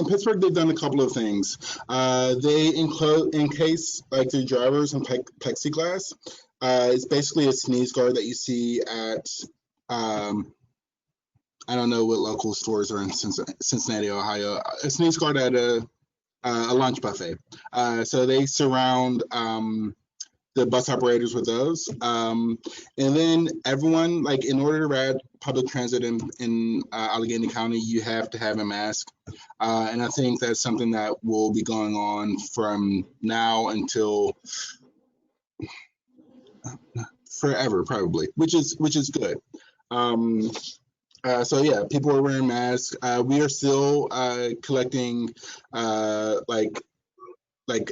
Pittsburgh, they've done a couple of things. They encase like their drivers in plexiglass. It's basically a sneeze guard that you see at, I don't know what local stores are in Cincinnati, Ohio. A sneeze guard at a lunch buffet. So they surround the bus operators with those. And then everyone, like in order to ride public transit in Allegheny County, you have to have a mask. And I think that's something that will be going on from now until forever, probably, which is good. So yeah, people are wearing masks. We are still collecting like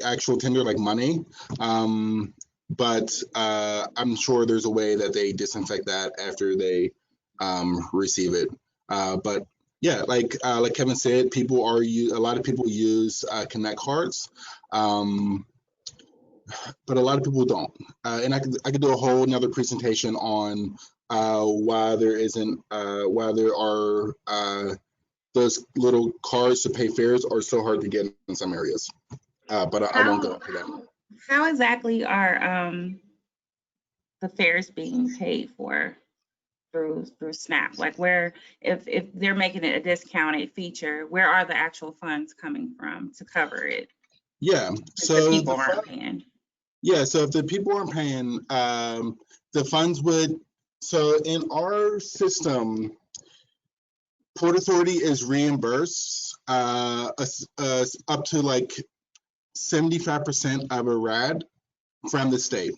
actual tender, like money. But I'm sure there's a way that they disinfect that after they receive it. But yeah, like Kevin said, a lot of people use Connect cards, but a lot of people don't. And I could do a whole another presentation on why there are those little cards to pay fares are so hard to get in some areas. But I won't go into that. How exactly are the fares being paid for through SNAP? Like where, if they're making it a discounted feature, where are the actual funds coming from to cover it? Yeah, so the people aren't paying. Yeah, so if the people aren't paying, the funds would. So in our system, Port Authority is reimbursed up to like 75% of a RAD from the state.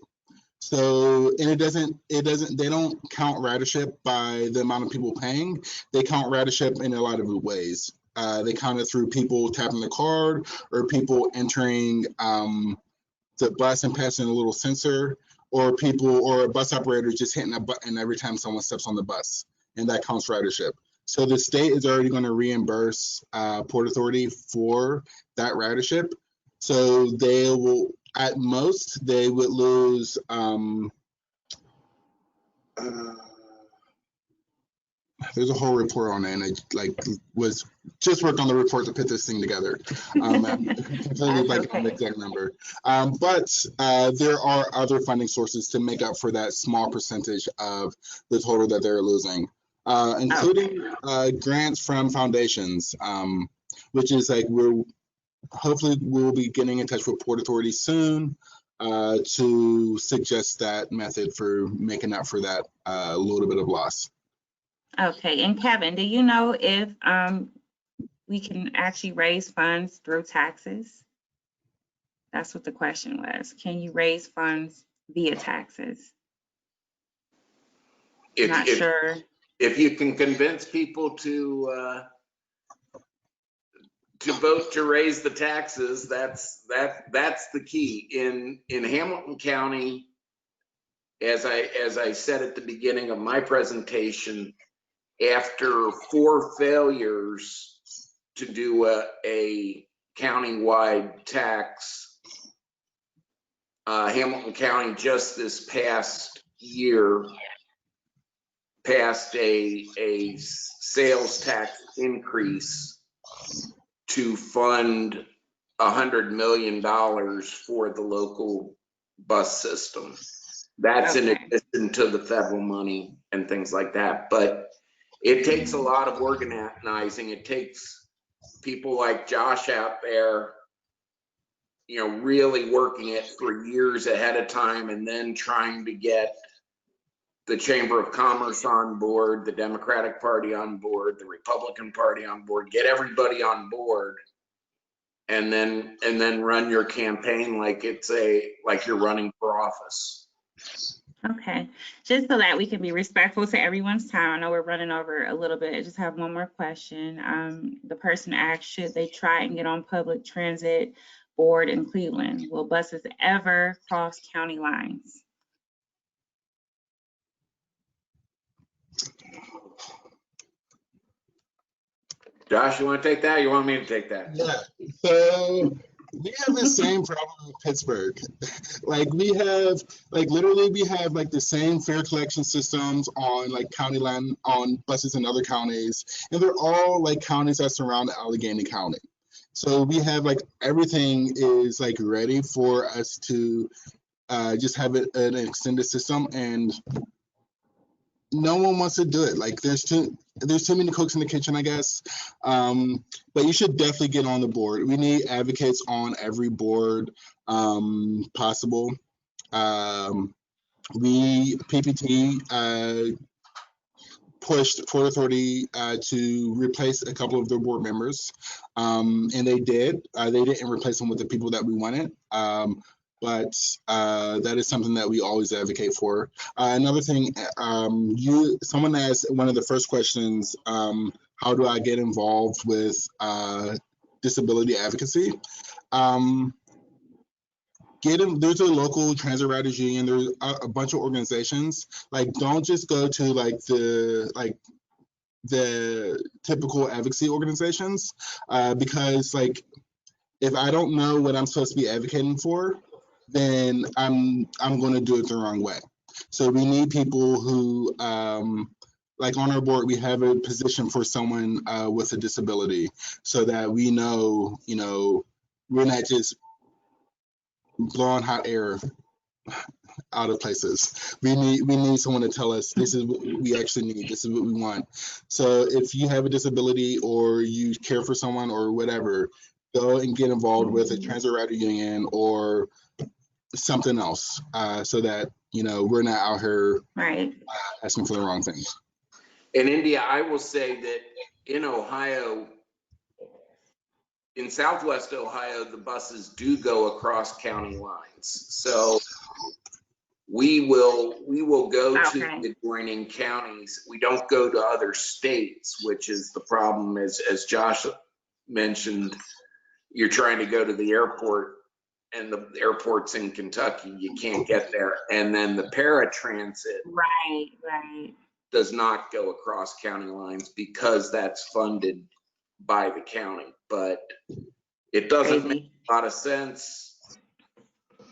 So, and they don't count ridership by the amount of people paying. They count ridership in a lot of ways. They count it through people tapping the card or people entering the bus and passing a little sensor, or a bus operator just hitting a button every time someone steps on the bus, and that counts ridership. So the state is already going to reimburse Port Authority for that ridership. So they will, at most, they would lose there's a whole report on it, and I was just worked on the report to put this thing together. I'm completely blanking on the exact number. But there are other funding sources to make up for that small percentage of the total that they're losing, including grants from foundations, which is like hopefully we'll be getting in touch with Port Authority soon to suggest that method for making up for that little bit of loss. Okay, and Kevin, do you know if we can actually raise funds through taxes? That's what the question was. Can you raise funds via taxes? Not sure. If you can convince people to vote to raise the taxes, that's the key. In Hamilton County, as I said at the beginning of my presentation, after 4 failures to do a countywide tax, Hamilton County just this past year passed a sales tax increase to fund $100 million for the local bus system. That's in addition to the federal money and things like that. But it takes a lot of organizing. It takes people like Josh out there, really working it for years ahead of time, and then trying to get the Chamber of Commerce on board, the Democratic Party on board, the Republican Party on board, get everybody on board, and then run your campaign like like you're running for office. Okay, just so that we can be respectful to everyone's time. I know we're running over a little bit. I just have one more question. The person asked, should they try and get on public transit board in Cleveland? Will buses ever cross county lines? Josh, you want to take that? Or you want me to take that? Yeah. So We have the same problem in Pittsburgh. Like we have, like literally we have like the same fare collection systems on like county line on buses in other counties, and they're all like counties that surround Allegheny County. So we have like everything is like ready for us to just have an extended system, and no one wants to do it. Like there's too many cooks in the kitchen, I guess. But you should definitely get on the board. We need advocates on every board possible. We PPT pushed Port Authority to replace a couple of their board members, and they did. They didn't replace them with the people that we wanted. But that is something that we always advocate for. Another thing, someone asked one of the first questions, how do I get involved with disability advocacy? There's a local transit riders union. There's a bunch of organizations. Like, don't just go to the typical advocacy organizations, because like if I don't know what I'm supposed to be advocating for, then I'm going to do it the wrong way. So we need people who, like on our board, we have a position for someone with a disability, so that we know, we're not just blowing hot air out of places. We need someone to tell us this is what we actually need. This is what we want. So if you have a disability or you care for someone or whatever, go and get involved with a transit rider union or something else, so that we're not out here asking for the wrong things. In India, I will say that in Ohio, in Southwest Ohio, the buses do go across county lines. So we will go to the adjoining counties. We don't go to other states, which is the problem. As Josh mentioned, you're trying to go to the airport, and the airport's in Kentucky. You can't get there. And then the paratransit does not go across county lines because that's funded by the county. But it doesn't make a lot of sense.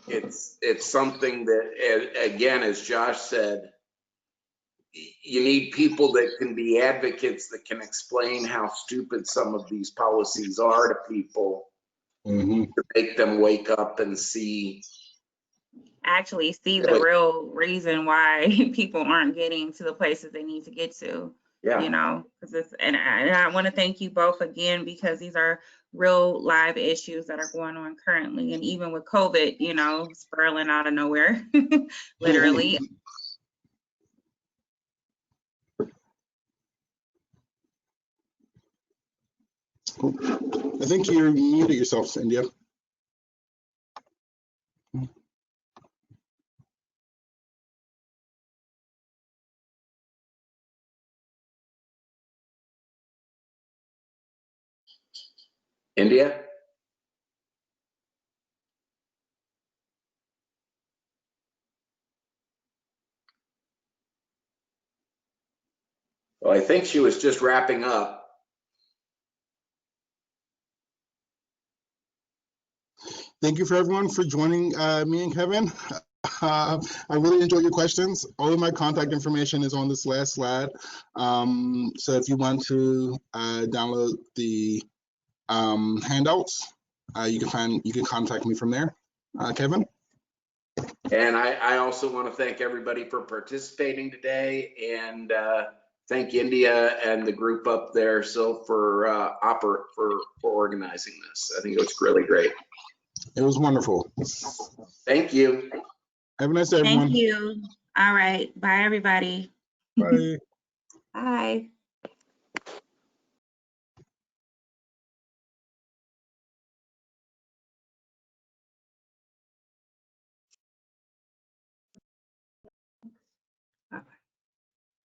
It's something that, again, as Josh said, you need people that can be advocates, that can explain how stupid some of these policies are to people, to make them wake up and actually see the real reason why people aren't getting to the places they need to get to. Because and I want to thank you both again, because these are real live issues that are going on currently, and even with COVID, spiraling out of nowhere, literally. I think you're muted yourself, India. India? Well, I think she was just wrapping up. Thank you for everyone for joining me and Kevin. I really enjoyed your questions. All of my contact information is on this last slide. So if you want to download the handouts, you can contact me from there. Kevin? And I also want to thank everybody for participating today, and thank India and the group up there, so for organizing this. I think it was really great. It was wonderful. Thank you. Have a nice day, everyone. Thank you. All right. Bye, everybody. Bye. Bye.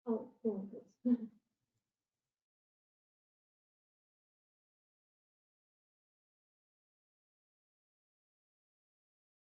Oh,